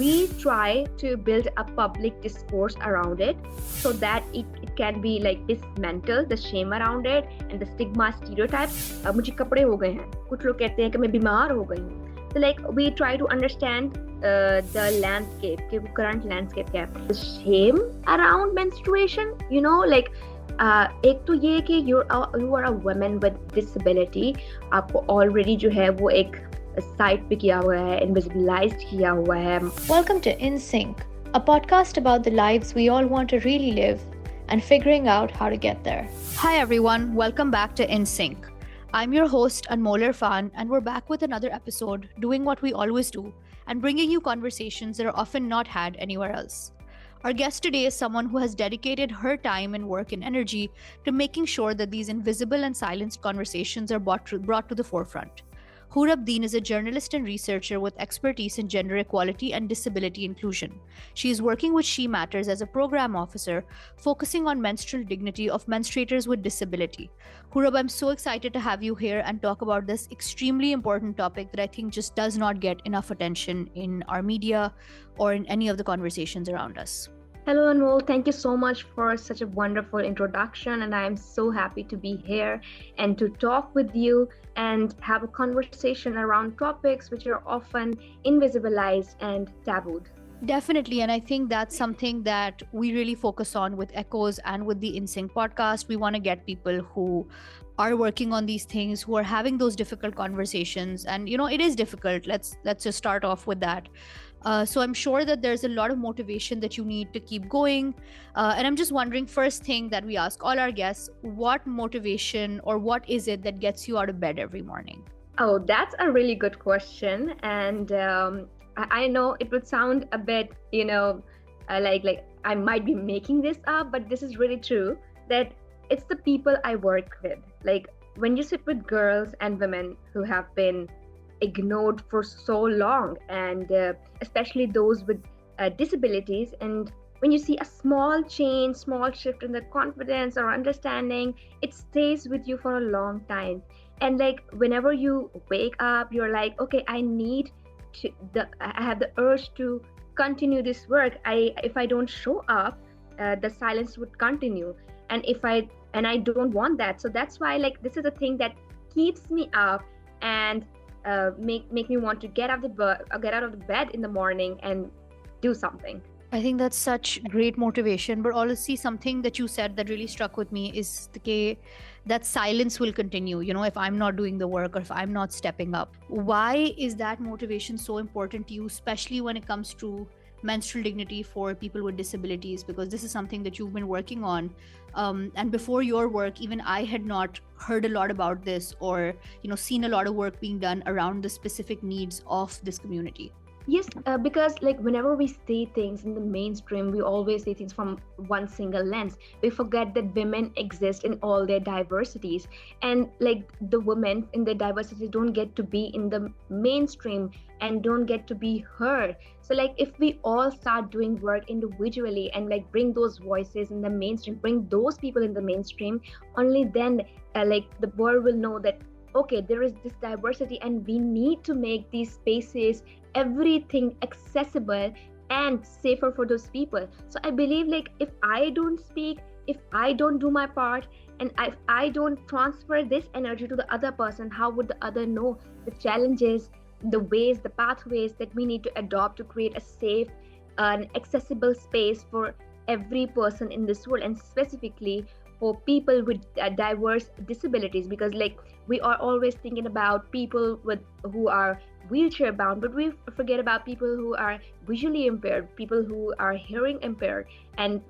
we try to build a public discourse around it so that it can be like dismantle the shame around it and the stigma stereotypes. मुझे कपड़े हो गए हैं, कुछ लोग कहते हैं कि मैं बीमार हो गई हूँ. So like we try to understand the landscape, the current landscape क्या है. The shame around menstruation, like एक तो ये कि you are a woman with disability, आपको already जो है वो एक साइट पे किया हुआ है, invisibilized किया हुआ है. Welcome to In Sync, a podcast about the lives we all want to really live and figuring out how to get there. Hi everyone, welcome back to In Sync. I'm your host Anmol Irfan, and we're back with another episode doing what we always do and bringing you conversations that are often not had anywhere else. Our guest today is someone who has dedicated her time and work and energy to making sure that these invisible and silenced conversations are brought to the forefront. Hourab is a journalist and researcher with expertise in gender equality and disability inclusion. She is working with She Matters as a program officer, focusing on menstrual dignity of menstruators with disability. Hourab, I'm so excited to have you here and talk about this extremely important topic that I think just does not get enough attention in our media or in any of the conversations around us. Hello Anmol, thank you so much for such a wonderful introduction, and I am so happy to be here and to talk with you and have a conversation around topics which are often invisibilized and tabooed. Definitely, and I think that's something that we really focus on with Echoes and with the In Sync podcast. We want to get people who are working on these things, who are having those difficult conversations, and it is difficult. Let's just start off with that. So I'm sure that there's a lot of motivation that you need to keep going. And I'm just wondering, first thing that we ask all our guests, what motivation or what is it that gets you out of bed every morning? Oh, that's a really good question. And I know it would sound a bit, like I might be making this up, but this is really true, that it's the people I work with. Like when you sit with girls and women who have been ignored for so long, and especially those with disabilities, and when you see a small change, small shift in the confidence or understanding, it stays with you for a long time. And like whenever you wake up, you're like, okay, I have the urge to continue this work. If I don't show up, the silence would continue, and I don't want that. So that's why like this is a thing that keeps me up and make me want to get out of the bed in the morning and do something. I think that's such great motivation, but honestly, something that you said that really struck with me is that silence will continue, if I'm not doing the work or if I'm not stepping up. Why is that motivation so important to you, especially when it comes to menstrual dignity for people with disabilities? Because this is something that you've been working on, and before your work, even I had not heard a lot about this or seen a lot of work being done around the specific needs of this community. Yes, because like whenever we see things in the mainstream, we always see things from one single lens. We forget that women exist in all their diversities, and like the women in their diversity don't get to be in the mainstream and don't get to be heard. So like if we all start doing work individually and like bring those voices in the mainstream, bring those people in the mainstream, only then like the world will know that okay, there is this diversity and we need to make these spaces, everything accessible and safer for those people. So I believe like if I don't speak, if I don't do my part, and if I don't transfer this energy to the other person, how would the other know the challenges, the ways, the pathways that we need to adopt to create a safe and accessible space for every person in this world, and specifically for people with diverse disabilities? Because like we are always thinking about people who are wheelchair bound, but we forget about people who are visually impaired, people who are hearing impaired, and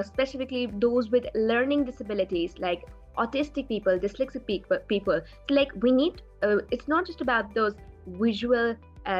specifically those with learning disabilities like autistic people, dyslexic people. So like we need, it's not just about those visual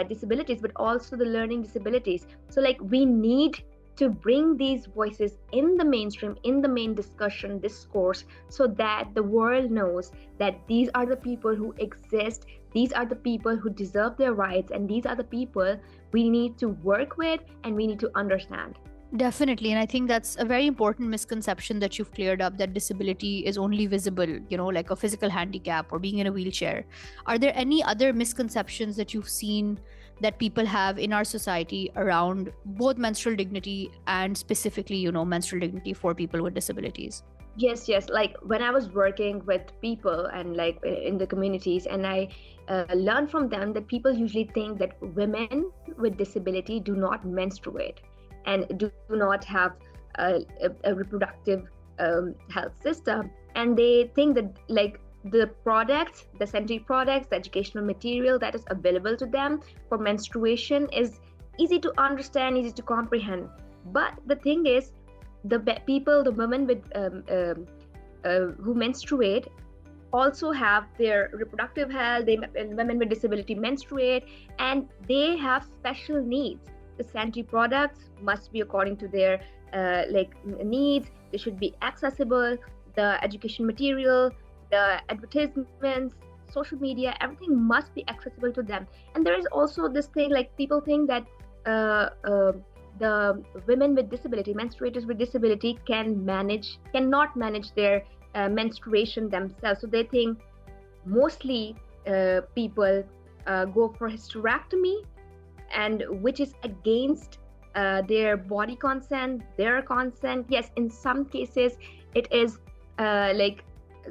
disabilities, but also the learning disabilities. So like we need to bring these voices in the mainstream, in the main discourse, so that the world knows that these are the people who exist, these are the people who deserve their rights, and these are the people we need to work with and we need to understand. Definitely. And I think that's a very important misconception that you've cleared up, that disability is only visible, like a physical handicap or being in a wheelchair. Are there any other misconceptions that you've seen that people have in our society around both menstrual dignity and specifically, menstrual dignity for people with disabilities? Yes. Like when I was working with people and like in the communities, and I learned from them that people usually think that women with disability do not menstruate and do not have a reproductive health system, and they think that like the products, the sanitary products, the educational material that is available to them for menstruation is easy to understand, easy to comprehend. But the thing is, people, the women with who menstruate also have their reproductive health. Women with disability menstruate, and they have special needs. The sanitary products must be according to their needs. They should be accessible. The education material, the advertisements, social media, everything must be accessible to them. And there is also this thing, like people think that uh, uh, the women with disability, menstruators with disability, cannot manage their menstruation themselves. So they think mostly people go for hysterectomy, and which is against their body consent, their consent. Yes, in some cases it is like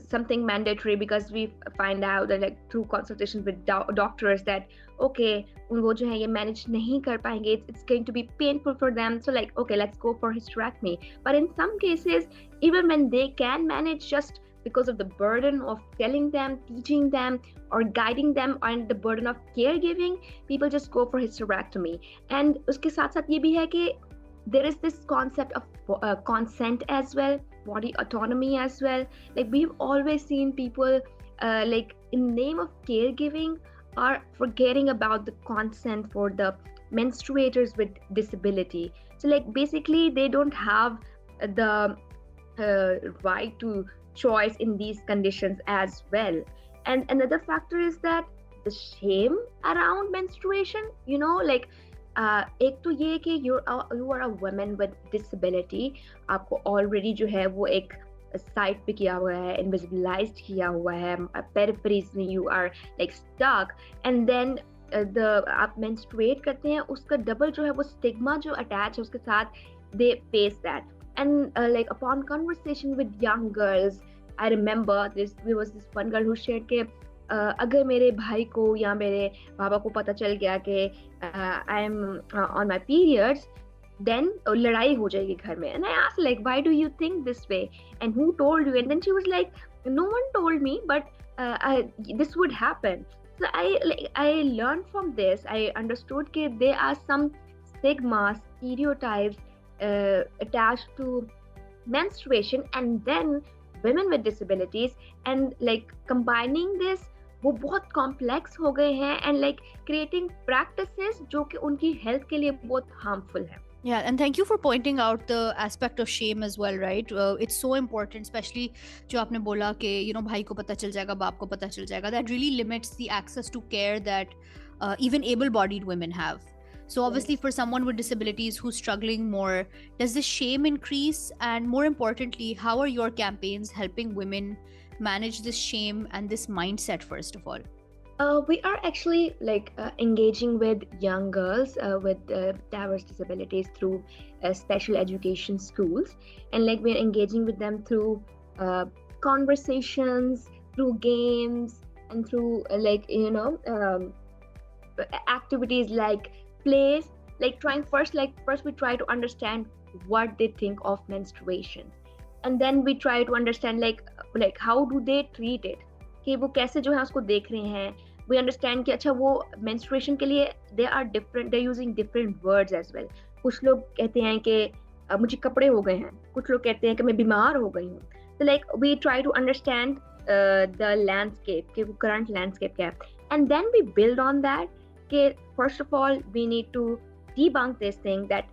something mandatory, because we find out that like through consultation with doctors that okay, वो जो है ये manage नहीं कर पाएंगे, it's going to be painful for them, so like okay, let's go for hysterectomy. But in some cases, even when they can manage, just because of the burden of telling them, teaching them, or guiding them, and the burden of caregiving, people just go for hysterectomy. And उसके साथ साथ ये भी है कि there is this concept of consent as well, body autonomy as well. Like we've always seen people like in name of caregiving are forgetting about the consent for the menstruators with disability. So like basically they don't have the right to choice in these conditions as well. And another factor is that the shame around menstruation, like एक तो ये कि you are a woman with disability, आपको already जो है वो एक side पे किया हुआ है, invisibilized किया हुआ है, peripheries में you are like stuck, and then आप menstruate करते हैं, उसका double जो है वो stigma जो attach है उसके साथ, they face that. And like upon conversation with young girls, I remember there was this one girl who shared के अगर मेरे भाई को या मेरे पापा को पता चल गया कि I am on my periods, then लड़ाई हो जाएगी घर में. And I asked like, why do you think this way, and who told you? And then she was like, no one told me, but this would happen. So I learned from this. I understood that there are some stigma, stereotypes attached to menstruation, and then women with disabilities, and like combining this, वो बहुत complex हो गए हैं, and like creating practices जो कि उनकी health के लिए बहुत हार्मफुल है. Yeah, and thank you for pointing out the aspect of shame as well, right? It's so important, especially जो आपने बोला कि भाई को पता चल जाएगा, बाप को पता चल जाएगा. That really limits the access to care that even able-bodied women have. So obviously, for someone with disabilities who's struggling more, does this shame increase? And more importantly, how are your campaigns helping women manage this shame and this mindset, first of all? We are actually like engaging with young girls with diverse disabilities through special education schools, and like we're engaging with them through conversations, through games, and through activities like plays. Like first we try to understand what they think of menstruation, and then we try to understand like how do they treat it, कि वो कैसे जो है उसको देख रहे हैं. We understand कि अच्छा वो menstruation के लिए they're using different words as well. कुछ लोग कहते हैं कि मुझे कपड़े हो गए हैं, कुछ लोग कहते हैं कि मैं बीमार हो गई हूँ. So like we try to understand the landscape, कि वो current landscape क्या है, and then we build on that. कि first of all we need to debunk this thing that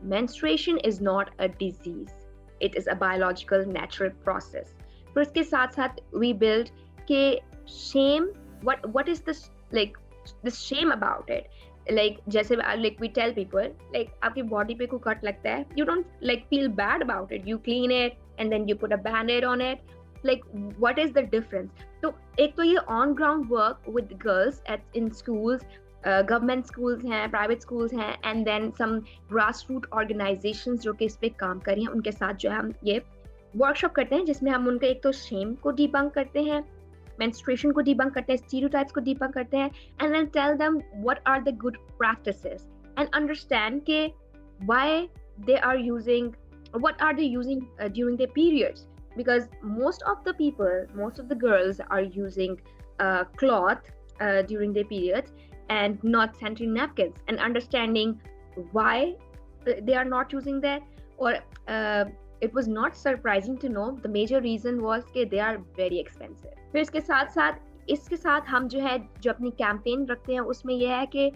menstruation is not a disease, it is a biological natural process. फिर उसके साथ साथ we build कि shame, what is this, like this shame about it. like जैसे like we tell people like आपकी body पे कोई cut लगता है, you don't like feel bad about it, you clean it and then you put a band-aid on it. Like what is the difference? तो एक तो ये on ground work with girls at in schools, government schools हैं, private schools हैं, and then some grass root organisations जो कि इस पे काम कर रही हैं, उनके साथ जो है हम ये वर्कशॉप करते हैं जिसमें हम उनके एक तो शेम को डिबंक करते हैं, menstruation को डिबंक करते हैं, stereotypes को डिबंक करते हैं, and then tell them what are the good practices and understand के why they are using, what are they using during their periods, because most of the people, most of the girls are using cloth during their periods and not sanitary napkins, and understanding why they are not using that, or it was not surprising to know the major reason was that they are very expensive. फिर इसके साथ हम जो है जो अपनी campaign रखते हैं उसमें यह है कि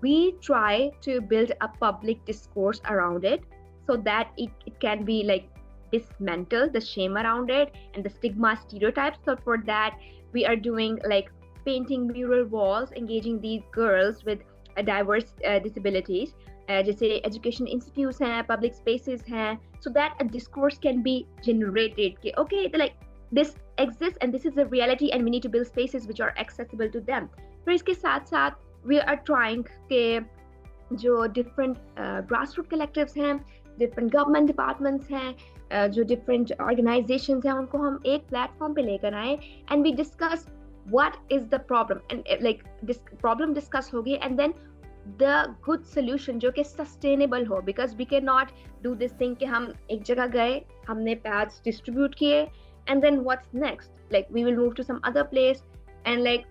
we try to build a public discourse around it so that it can be like dismantle the shame around it and the stigma stereotypes. So for that we are doing like painting mural walls, engaging these girls with diverse disabilities, जैसे education institutes हैं, public spaces हैं, so that a discourse can be generated कि okay, like this exists and this is a reality and we need to build spaces which are accessible to them. फिर इसके साथ we are trying कि जो different grassroots collectives हैं, different government departments हैं, जो different organizations हैं, उनको हम एक platform पे लेकर आए and we discuss what is the problem and like this problem discuss होगी and then the good solution जो कि sustainable हो, because we cannot do this thing कि हम एक जगह गए, हमने pads distribute किए and then what's next, like we will move to some other place and like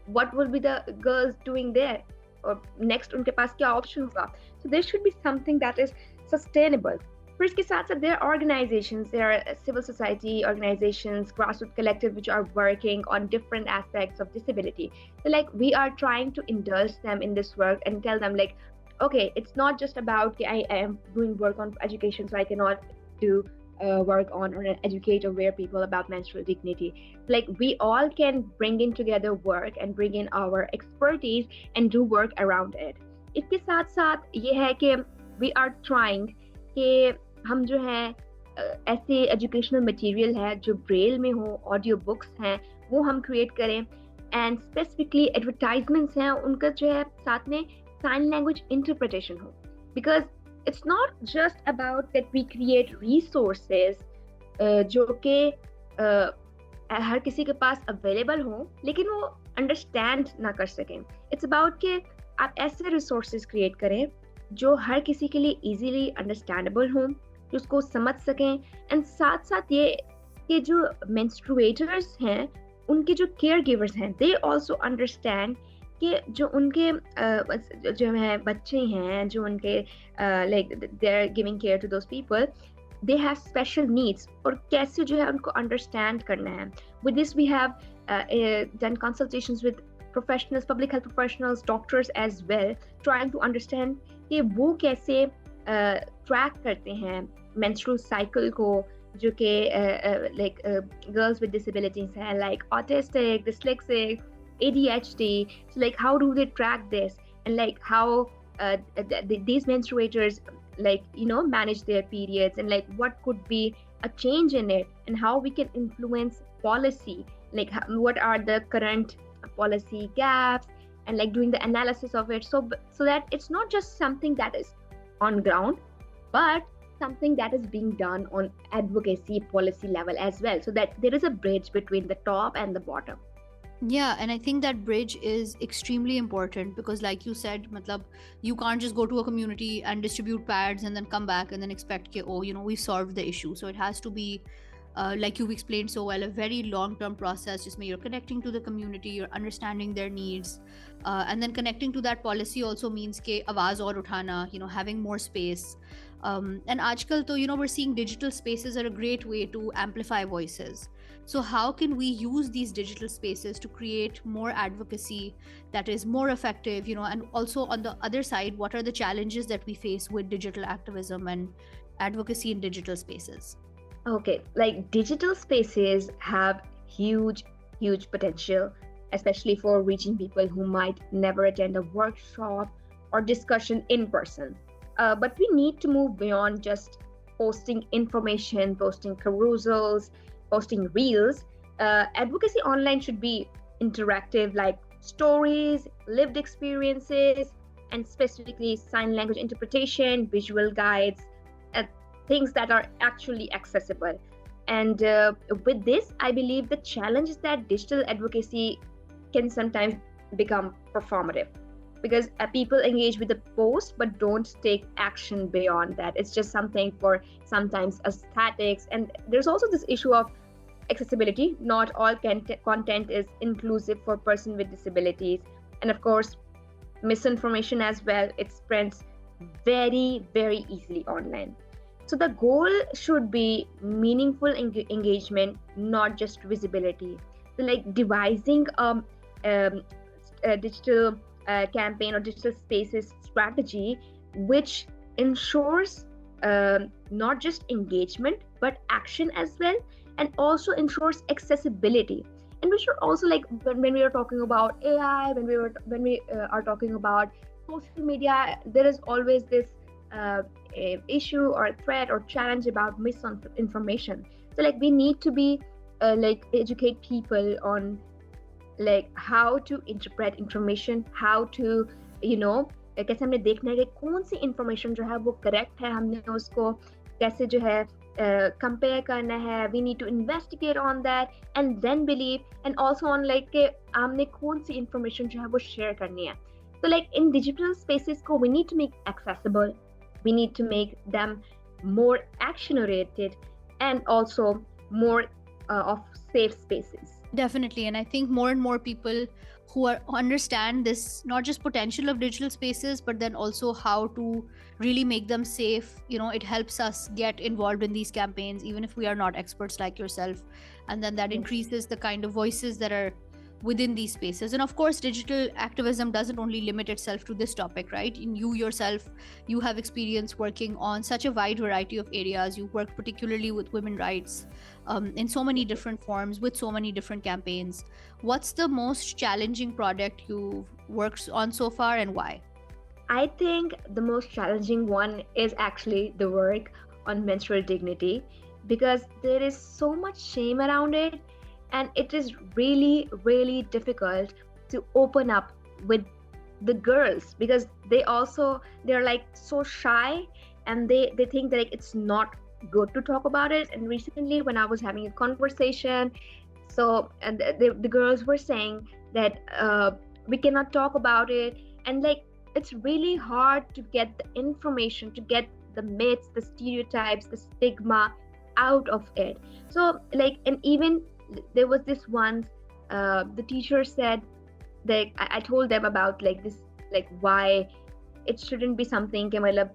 what will be the girls doing there, or next उनके पास क्या option होगा. So there should be something that is sustainable. फिर इसके साथ there are organizations, there are civil society organizations, grassroots collectives which are working on different aspects of disability. So like we are trying to indulge them in this work and tell them like, okay, it's not just about I am doing work on education, so I cannot do work on or educate or aware people about menstrual dignity. Like we all can bring in together work and bring in our expertise and do work around it. इसके साथ ये है कि we are trying कि हम जो है ऐसे एजुकेशनल मटेरियल है जो ब्रेल में हो, ऑडियो बुक्स हैं वो हम क्रिएट करें, एंड स्पेसिफिकली एडवर्टाइजमेंट्स हैं उनका जो है साथ में साइन लैंग्वेज इंटरप्रिटेशन हो, because it's not just about that we create resources जो कि हर किसी के पास अवेलेबल हो लेकिन वो अंडरस्टैंड ना कर सकें. It's about कि आप ऐसे resources create करें जो हर किसी के लिए easily understandable हो, जो उसको समझ सकें, एंड साथ ये कि जो menstruators हैं उनके जो केयर गिवर्स हैं they also understand कि जो उनके जो है बच्चे हैं जो उनके like they are giving care to those people, they have special needs और कैसे जो है उनको understand करना है. With this we have done consultations with professionals, public health professionals, doctors as well, trying to understand कि वो कैसे track करते हैं menstrual cycle को, जो कि like girls with disabilities हैं like autistic, dyslexic, ADHD. So like how do they track this, and like how these menstruators like manage their periods, and like what could be a change in it, and how we can influence policy, like what are the current policy gaps, and like doing the analysis of it, so that it's not just something that is on ground but something that is being done on advocacy policy level as well, so that there is a bridge between the top and the bottom. Yeah, and I think that bridge is extremely important because, like you said, matlab, you can't just go to a community and distribute pads and then come back and then expect that, we solved the issue. So it has to be, like you've explained so well, a very long-term process. Just you're connecting to the community, you're understanding their needs, and then connecting to that policy also means ke awaaz aur uthana, having more space. And aajkal to, we're seeing digital spaces are a great way to amplify voices. So how can we use these digital spaces to create more advocacy that is more effective, and also on the other side, what are the challenges that we face with digital activism and advocacy in digital spaces? Okay, like digital spaces have huge potential, especially for reaching people who might never attend a workshop or discussion in person. But we need to move beyond just posting information, posting carousels, posting reels. Advocacy online should be interactive, like stories, lived experiences, and specifically sign language interpretation, visual guides, uh, things that are actually accessible. And with this, I believe the challenge is that digital advocacy can sometimes become performative because people engage with the post but don't take action beyond that. It's just something for sometimes aesthetics. And there's also this issue of accessibility. Not all content is inclusive for person with disabilities. And of course, misinformation as well. It spreads very, very easily online. So the goal should be meaningful engagement, not just visibility. So like devising um, a digital campaign or digital spaces strategy, which ensures not just engagement but action as well, and also ensures accessibility. And we should also, like when we are talking about AI, when we are talking about social media, there is always this issue or threat or challenge about misinformation. So like we need to be like educate people on like how to interpret information, how to कैसे हमने देखना है कि कौन सी information जो है वो correct है, हमने उसको कैसे जो है कंपेयर करना है. We need to investigate on that and then believe, and also on like के हमने कौन सी इंफॉर्मेशन जो है वो शेयर करनी है. So like in digital spaces ko we need to make accessible, we need to make them more action oriented, and also more of safe spaces. Definitely. And I think more and more people who understand this, not just potential of digital spaces, but then also how to really make them safe. It helps us get involved in these campaigns, even if we are not experts like yourself. And then that increases the kind of voices that are within these spaces. And of course, digital activism doesn't only limit itself to this topic, right? In you yourself, you have experience working on such a wide variety of areas. You work particularly with women rights in so many different forms, with so many different campaigns. What's the most challenging project you've worked on so far, and why? I think the most challenging one is actually the work on menstrual dignity, because there is so much shame around it, and it is really, really difficult to open up with the girls, because they're like so shy, and they think that like, it's not good to talk about it. And recently when I was having a conversation, so and the girls were saying that we cannot talk about it, and like it's really hard to get the information, to get the myths, the stereotypes, the stigma out of it. So like, and even there was this once the teacher said that I told them about like this, like why it shouldn't be something कि मतलब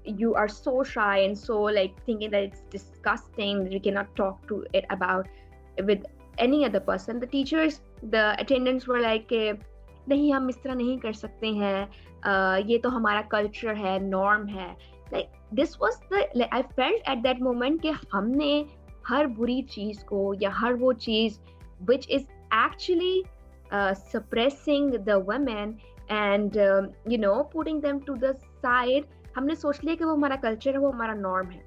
you are so shy and so like thinking that it's disgusting that you cannot talk to it about with any other person. The teachers, the attendants were like नहीं हम इस तरह नहीं कर सकते हैं, ये तो हमारा culture है, norm है. Like this was the, like I felt at that moment कि हमने हर बुरी चीज को या हर वो चीज which is actually suppressing the women and putting them to the side, हमने सोच लिया कि वो हमारा कल्चर है, वो हमारा नॉर्म है,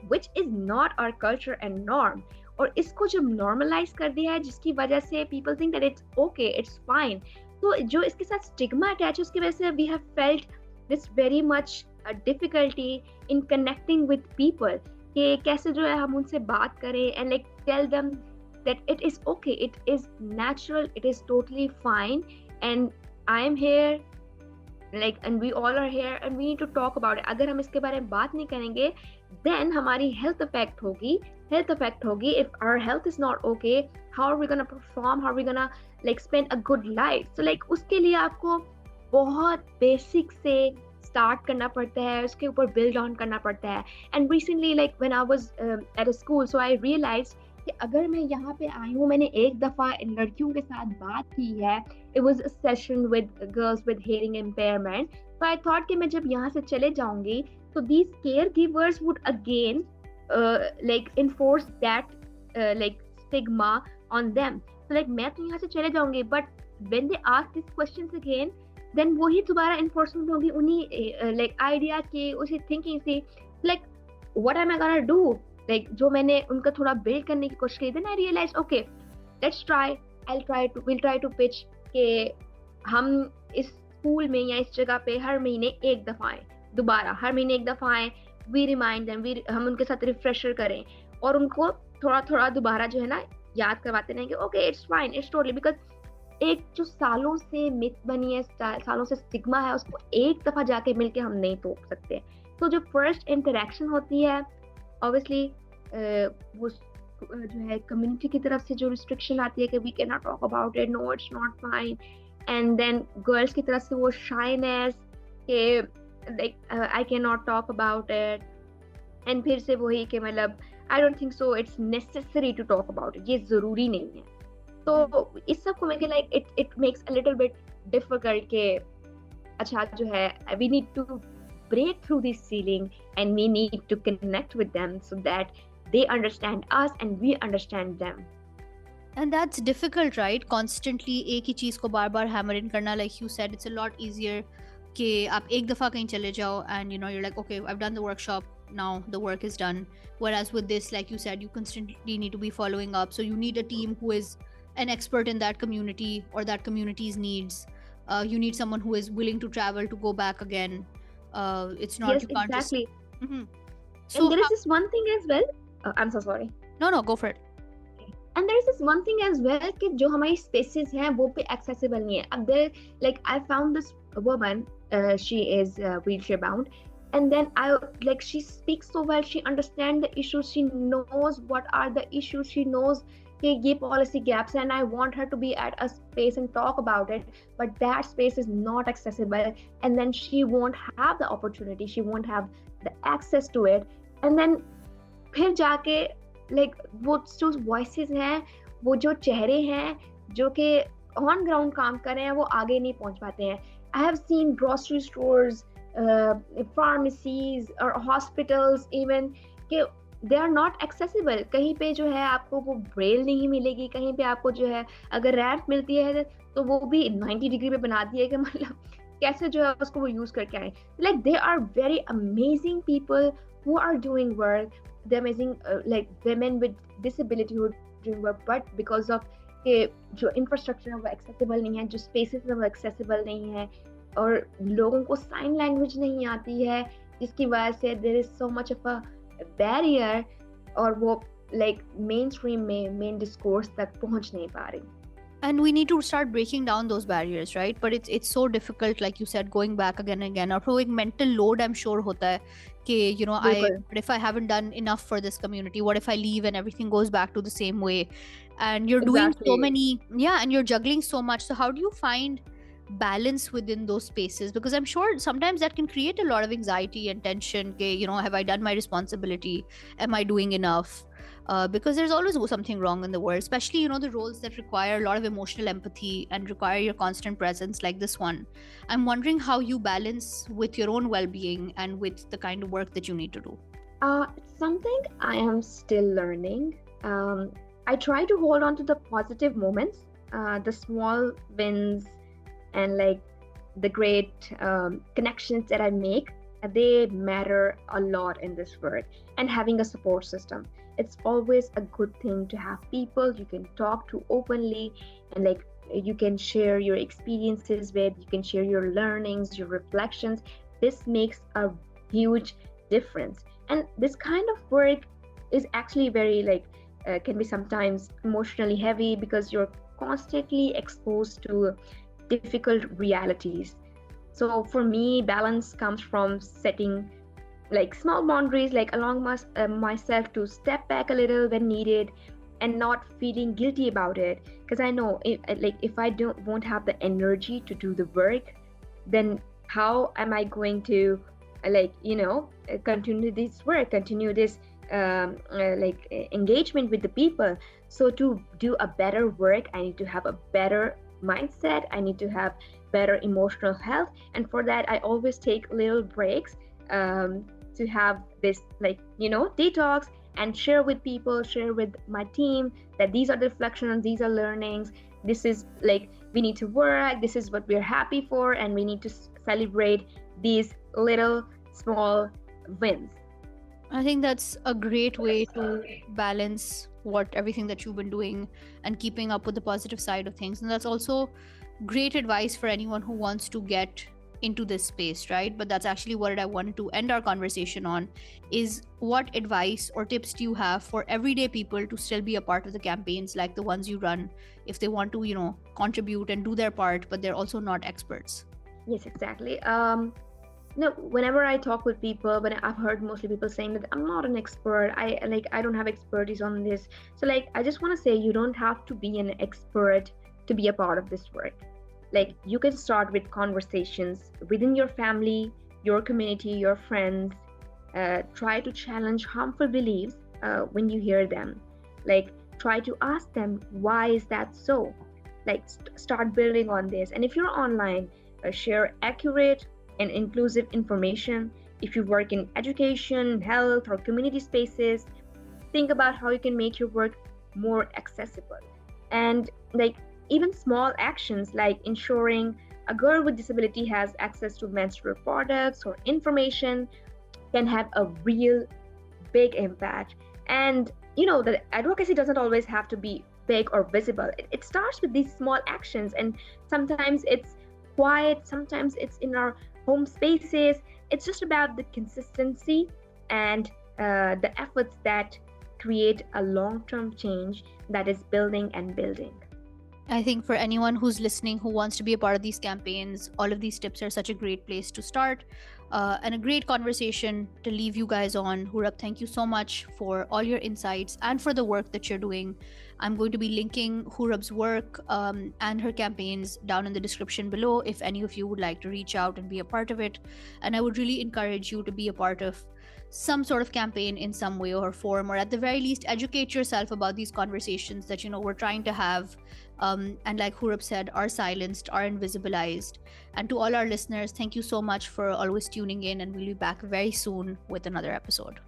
which is not our culture and norm. और इसको जब नॉर्मलाइज कर दिया है, जिसकी वजह से people think that it's okay, it's fine, तो जो इसके साथ स्टिग्मा अटैच है उसकी वजह से we have felt this very much difficulty in connecting with people, कि कैसे जो है हम उनसे बात करें and like tell them that it is okay, it is natural, it is totally fine, and I am here, like and we all are here and we need to talk about it. अगर हम इसके बारे में बात नहीं करेंगे then हमारी health effect होगी. If our health is not okay, how are we gonna perform, how are we gonna like spend a good life? So like उसके लिए आपको बहुत basic से start करना पड़ता है, उसके ऊपर build on करना पड़ता है. And recently like when I was at a school, so I realized कि अगर मैं यहाँ पे आई हूँ, मैंने एक दफ़ा लड़कियों के साथ बात की है, it was a session with girls with hearing impairment, so I thought कि मैं जब यहाँ से चले जाऊँगी तो these caregivers would again like enforce that like stigma on them. So like मैं तो यहाँ से चले जाऊँगी, but when they ask these questions again, then वही दोबारा इन्फोर्समेंट होगी उन्हीं लाइक आइडिया के, उसी थिंकिंग से, like what am I gonna do, like जो मैंने उनका थोड़ा बिल्ड करने की कोशिश की, then I realise okay let's try, will try to pitch के हम इस स्कूल में या इस जगह पे हर महीने एक दफा आए, दोबारा हर महीने एक दफा आए, वी रिमाइंड देम, हम उनके साथ रिफ्रेशर करें और उनको थोड़ा थोड़ा दोबारा जो है ना याद करवाते रहेंगे okay it's fine, it's totally, because एक जो सालों से मिथ बनी है, सालों से स्टिग्मा है, उसको एक दफा जाके मिलके हम नहीं तोड़ सकते। तो जो फर्स्ट इंटरेक्शन होती है ऑब्वियसली वो जो है कम्युनिटी की तरफ से जो रिस्ट्रिक्शन आती है कि we can not talk about it, no it's not fine, and then girls की तरफ से वो शाइनेस के like I can not talk about it, and फिर से वही कि मतलब I don't think so it's necessary to talk about it, ये जरूरी नहीं है। तो इस सब को मैं like it makes a little bit difficult के अच्छा जो है we need to break through this ceiling and we need to connect with them so that they understand us and we understand them. And that's difficult, right? Constantly एक ही चीज को बार बार hammer in करना, like you said, it's a lot easier कि आप एक दफा कहीं चले जाओ and you know you're like okay I've done the workshop, now the work is done. Whereas with this, like you said, you constantly need to be following up, so you need a team who is an expert in that community or that community's needs. You need someone who is willing to travel to go back again. It's not, Yes, you can't exactly. just Mhm. So And there is this one thing as well, I'm so sorry, no, go for it. and there is this one thing as well कि जो हमारी spaces हैं वो भी accessible नहीं है। अब there like I found this woman, she is wheelchair bound, and then I like she speaks so well, she understands the issues, she knows what are the issues, she knows कि ये policy gaps and I want her to be at a space and talk about it, but that space is not accessible, and then she won't have the opportunity, she won't have the access to it, and then फिर जाके like वो जो voices हैं, वो जो चेहरे हैं जो कि ऑन ग्राउंड काम कर रहे हैं, वो आगे नहीं पहुंच पाते हैं। I have seen grocery stores, pharmacies और हॉस्पिटल्स इवन कि दे आर नॉट एक्सेसिबल। कहीं पे जो है आपको वो ब्रेल नहीं मिलेगी, कहीं पे आपको जो है अगर रैंप मिलती है तो वो भी 90 डिग्री पे बना दी है कि मतलब कैसे जो है उसको वो यूज करके आए। Like they are very amazing people who are doing work, the amazing like women with disability who are doing work, but because of के जो इंफ्रास्ट्रक्चर है वो एक्सेसिबल नहीं है, जो स्पेसेस है वो एक्सेसिबल नहीं है, और लोगों को साइन लैंग्वेज नहीं आती है, जिसकी वजह से there is so much of a barrier, और वो लाइक मेन स्ट्रीम में मेन डिस्कोर्स तक पहुंच नहीं पा रही। And we need to start breaking down those barriers, right? But it's so difficult, like you said, going back again and again. और एक mental load I'm sure होता है कि you know but if I haven't done enough for this community, what if I leave and everything goes back to the same way, and you're doing so many, and you're juggling so much. So how do you find balance within those spaces? Because I'm sure sometimes that can create a lot of anxiety and tension. You know, have I done my responsibility? Am I doing enough? Because there's always something wrong in the world, especially you know the roles that require a lot of emotional empathy and require your constant presence, like this one. I'm wondering how you balance with your own well-being and with the kind of work that you need to do. It's something I am still learning. I try to hold on to the positive moments, the small wins, and like the great connections that I make. They matter a lot in this work, and having a support system, it's always a good thing to have people you can talk to openly, and like you can share your experiences with, you can share your learnings, your reflections. This makes a huge difference, and this kind of work is actually very like can be sometimes emotionally heavy because you're constantly exposed to difficult realities. So for me, balance comes from setting like small boundaries, like allowing myself to step back a little when needed, and not feeling guilty about it, because I know if I won't have the energy to do the work, then how am I going to continue this work, continue this engagement with the people? So to do a better work, I need to have a better mindset, I need to have better emotional health, and for that I always take little breaks to have this detox, and share with people, share with my team that these are the reflections, these are learnings, this is like we need to work, this is what we're happy for, and we need to celebrate these little small wins. I think that's a great way to balance what everything that you've been doing and keeping up with the positive side of things. And that's also great advice for anyone who wants to get into this space, right? But that's actually what I wanted to end our conversation on, is what advice or tips do you have for everyday people to still be a part of the campaigns like the ones you run, if they want to, contribute and do their part, but they're also not experts? Yes, exactly. No, whenever I talk with people, when I've heard mostly people saying that I'm not an expert, I don't have expertise on this. So like I just want to say you don't have to be an expert to be a part of this work. Like you can start with conversations within your family, your community, your friends. Try to challenge harmful beliefs when you hear them. Like try to ask them, why is that so? Like start building on this. And if you're online, share accurate and inclusive information. If you work in education, health, or community spaces, think about how you can make your work more accessible. And like even small actions like ensuring a girl with disability has access to menstrual products or information can have a real big impact. And the advocacy doesn't always have to be big or visible. It starts with these small actions, and sometimes it's quiet, sometimes it's in our home spaces. It's just about the consistency and the efforts that create a long-term change that is building and building. I think for anyone who's listening who wants to be a part of these campaigns, all of these tips are such a great place to start, and a great conversation to leave you guys on. Hourab, thank you so much for all your insights and for the work that you're doing. I'm going to be linking Hourab's work and her campaigns down in the description below if any of you would like to reach out and be a part of it. And I would really encourage you to be a part of some sort of campaign in some way or form, or at the very least educate yourself about these conversations that we're trying to have, and like Hourab said, are silenced, are invisibilized. And to all our listeners, thank you so much for always tuning in, and we'll be back very soon with another episode.